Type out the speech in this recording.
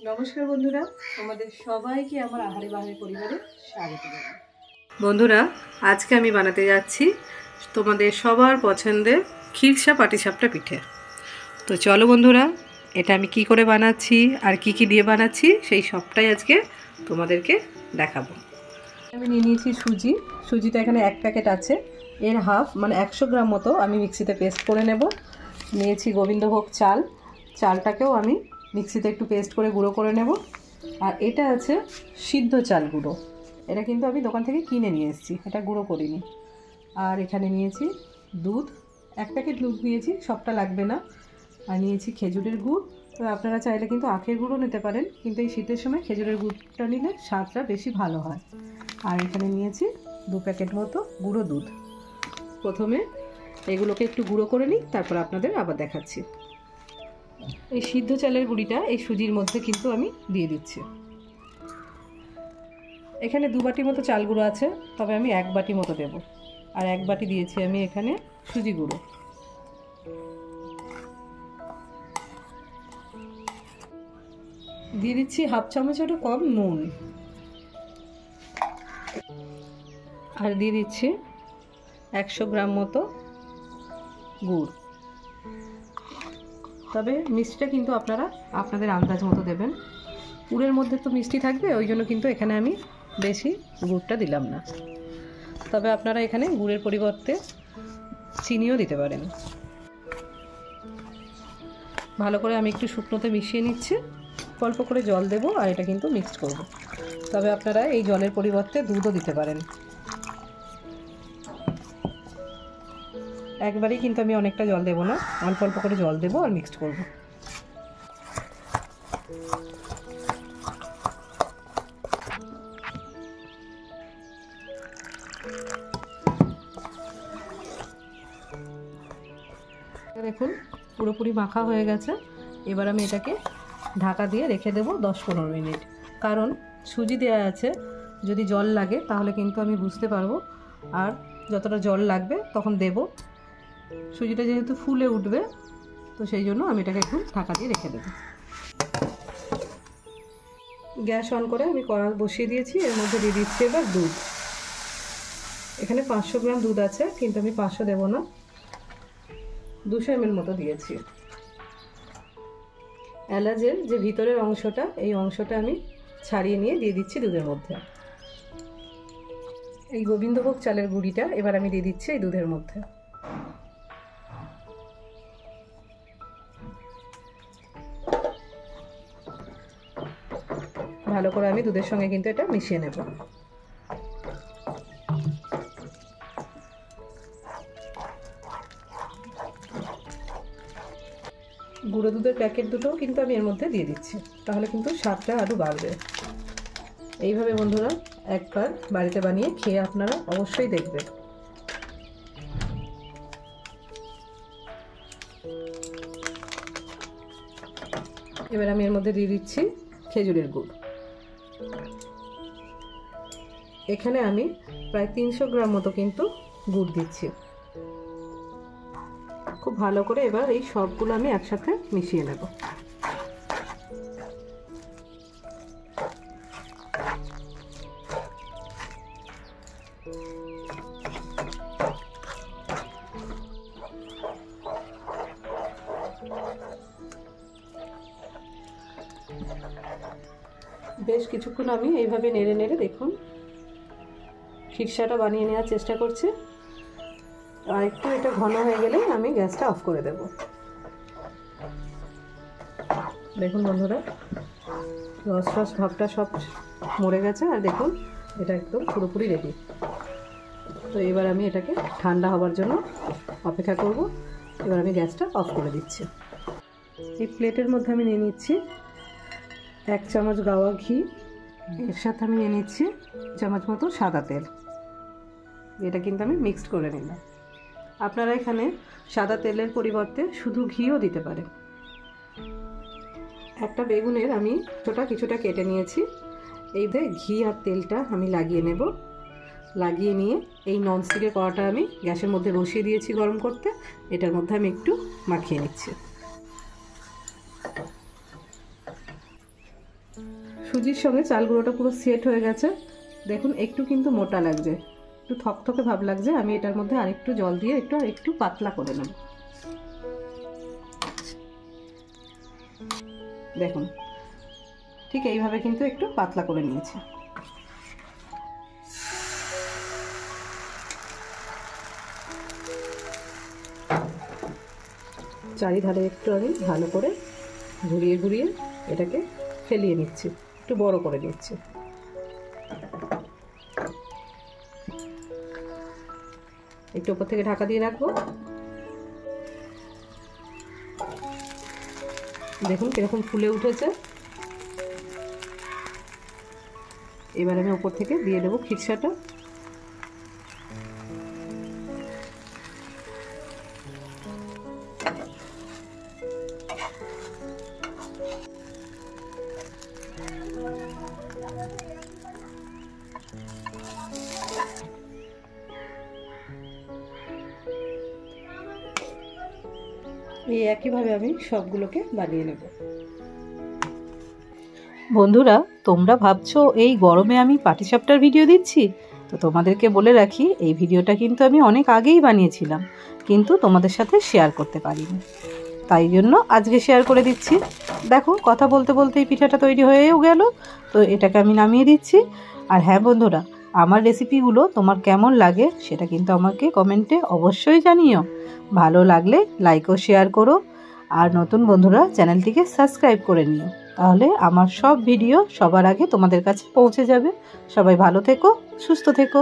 নমস্কার বন্ধুরা, আমাদের সবাইকে আমার আহারে বাহারে পরিবারে স্বাগত জানাই। বন্ধুরা, আজকে আমি বানাতে যাচ্ছি তোমাদের সবার পছন্দের খিরসা পাটিসাপটা পিঠে। তো চলো বন্ধুরা, এটা আমি কি করে বানাচ্ছি আর কি কি দিয়ে বানাচ্ছি সেই সবটাই আজকে তোমাদেরকে দেখাবো। আমি নিয়ে নিয়েছি সুজিটা এখানে 1 প্যাকেট আছে, এর হাফ মানে 100 গ্রাম মতো আমি মিক্সিতে পেস্ট করে নেব। নিয়েছি গোবিন্দভোগ চালটাকেও আমি মিক্সিতে একটু পেস্ট করে গুঁড়ো করে নেব। আর এটা আছে সিদ্ধ চাল গুঁড়ো, এটা কিন্তু আমি দোকান থেকে কিনে নিয়ে এসেছি, এটা গুঁড়ো করিনি। আর এখানে নিয়েছি দুধ, 1 প্যাকেট দুধ নিয়েছি, সবটা লাগবে না। আর নিয়েছি খেজুরের গুড়, তো আপনারা চাইলে কিন্তু আখের গুঁড়ো নিতে পারেন, কিন্তু এই শীতের সময় খেজুরের গুড়টা নিলে স্বাদটা বেশি ভালো হয়। আর এখানে নিয়েছি 2 প্যাকেট মতো গুঁড়ো দুধ। প্রথমে এগুলোকে একটু গুঁড়ো করে নিই, তারপর আপনাদের আবার দেখাচ্ছি। এই সিদ্ধ চালের গুঁড়িটা এই সুজির মধ্যে কিন্তু আমি দিয়ে দিচ্ছি। এখানে 2 বাটি মতো চাল গুঁড়ো আছে, তবে আমি 1 বাটি মতো দেব। আর 1 বাটি দিয়েছি আমি এখানে সুজি গুঁড়ো। দিয়ে দিচ্ছি হাফ চামচেরও কম নুন। আর দিয়ে দিচ্ছি 100 গ্রাম মতো গুড়। তবে মিষ্টিটা কিন্তু আপনারা আপনাদের আন্দাজ মতো দেবেন। গুড়ের মধ্যে তো মিষ্টি থাকবে, ওই জন্য কিন্তু এখানে আমি বেশি গুড়টা দিলাম না। তবে আপনারা এখানে গুড়ের পরিবর্তে চিনিও দিতে পারেন। ভালো করে আমি একটু শুকনোতে মিশিয়ে নিচ্ছি, অল্প করে জল দেব আর এটা কিন্তু মিক্সড করব। তবে আপনারা এই জলের পরিবর্তে দুধও দিতে পারেন। একবারেই কিন্তু আমি অনেকটা জল দেব না, অল্প অল্প করে জল দেব আর মিক্সড করব। দেখুন পুরোপুরি মাখা হয়ে গেছে। এবার আমি এটাকে ঢাকা দিয়ে রেখে দেব 10-15 মিনিট। কারণ সুজি দেওয়া আছে, যদি জল লাগে তাহলে কিন্তু আমি বুঝতে পারবো, আর যতটা জল লাগবে তখন দেব। সুজিটা যেহেতু ফুলে উঠবে, তো সেই জন্য আমি এটাকে একটু ঢাকা দিয়ে রেখে দেব। গ্যাস অন করে আমি কড়া বসিয়ে দিয়েছি, এর মধ্যে দিয়ে দিচ্ছি এবার দুধ। এখানে 500 গ্রাম দুধ আছে, কিন্তু আমি 500 দেব না, 200 ml মতো দিয়েছি। এলাচের যে ভিতরের অংশটা, এই অংশটা আমি ছাড়িয়ে নিয়ে দিয়ে দিচ্ছি দুধের মধ্যে। এই গোবিন্দভোগ চালের গুঁড়িটা এবার আমি দিয়ে দিচ্ছি এই দুধের মধ্যে। ভালো করে আমি দুধের সঙ্গে কিন্তু এটা মিশিয়ে নেব। গুঁড়ো দুধের প্যাকেট দুটোও কিন্তু আমি এর মধ্যে দিয়ে দিচ্ছি, তাহলে কিন্তু স্বাদটা আরও বাড়বে। এইভাবে বন্ধুরা একবার বাড়িতে বানিয়ে খেয়ে আপনারা অবশ্যই দেখবেন। এবার আমি এর মধ্যে দিয়ে দিচ্ছি খেজুরের গুড়। এখানে আমি প্রায় 300 গ্রাম মতো কিন্তু গুড় দিচ্ছি। খুব ভালো করে এবার এই সবগুলো আমি একসাথে মিশিয়ে নেব। বেশ কিছুক্ষণ আমি এইভাবে নেড়ে নেড়ে দেখুন খিরসাটা বানিয়ে নেওয়ার চেষ্টা করছি। আর একটু এটা ঘন হয়ে গেলে আমি গ্যাসটা অফ করে দেব। দেখুন বন্ধুরা, রস ভাবটা সব মরে গেছে, আর দেখুন এটা একদম পুরোপুরি রেডি। তো এবার আমি এটাকে ঠান্ডা হবার জন্য অপেক্ষা করব। এবার আমি গ্যাসটা অফ করে দিচ্ছি। এই প্লেটের মধ্যে আমি নিয়ে নিচ্ছি 1 চামচ গাওয়া ঘি, এর সাথে আমি নিয়ে নিচ্ছি 1 চামচ মতো সাদা তেল। এটা কিন্তু আমি মিক্সড করে নিলাম। আপনারা এখানে সাদা তেলের পরিবর্তে শুধু ঘিও দিতে পারেন। একটা বেগুনের আমি কিছুটা কেটে নিয়েছি। এই ঘি আর তেলটা আমি লাগিয়ে নেব। লাগিয়ে নিয়ে এই ননস্টিকের কড়াটা আমি গ্যাসের মধ্যে বসিয়ে দিয়েছি গরম করতে। এটার মধ্যে আমি একটু মাখিয়ে নিচ্ছি। সুজির সঙ্গে চাল গুঁড়োটা পুরো সেট হয়ে গেছে। দেখুন একটু কিন্তু মোটা লাগছে, একটু থকথকে ভাব লাগছে। আমি এটার মধ্যে আরেকটু জল দিয়ে একটু পাতলা করে নেব। দেখুন ঠিক এইভাবে কিন্তু একটু পাতলা করে নিয়েছি। চারিধারে একটু আমি ভালো করে ঘুরিয়ে ঘুরিয়ে এটাকে ফেলিয়ে নিচ্ছি, একটু বড় করে নিচ্ছি। একটু উপর থেকে ঢাকা দিয়ে রাখবো। দেখুন কিরকম ফুলে উঠেছে। এবার আমি উপর থেকে দিয়ে দেবো খিরসাটা। এই একইভাবে আমি সবগুলোকে বানিয়ে নেব। বন্ধুরা, তোমরা ভাবছো এই গরমে আমি পাটিসাপটার ভিডিও দিচ্ছি, তো তোমাদেরকে বলে রাখি এই ভিডিওটা কিন্তু আমি অনেক আগেই বানিয়েছিলাম, কিন্তু তোমাদের সাথে শেয়ার করতে পারিনি, তাই জন্য আজকে শেয়ার করে দিচ্ছি। দেখো কথা বলতে বলতে এই পিঠাটা তৈরি হয়েও গেল, তো এটাকে আমি নামিয়ে দিচ্ছি। আর হ্যাঁ বন্ধুরা, আমার রেসিপিগুলো তোমার কেমন লাগে সেটা কিন্তু আমাকে কমেন্টে অবশ্যই জানিও। ভালো লাগলে লাইক ও শেয়ার করো, আর নতুন বন্ধুরা চ্যানেলটিকে সাবস্ক্রাইব করে নিও, তাহলে আমার সব ভিডিও সবার আগে তোমাদের কাছে পৌঁছে যাবে। সবাই ভালো থেকো, সুস্থ থেকো।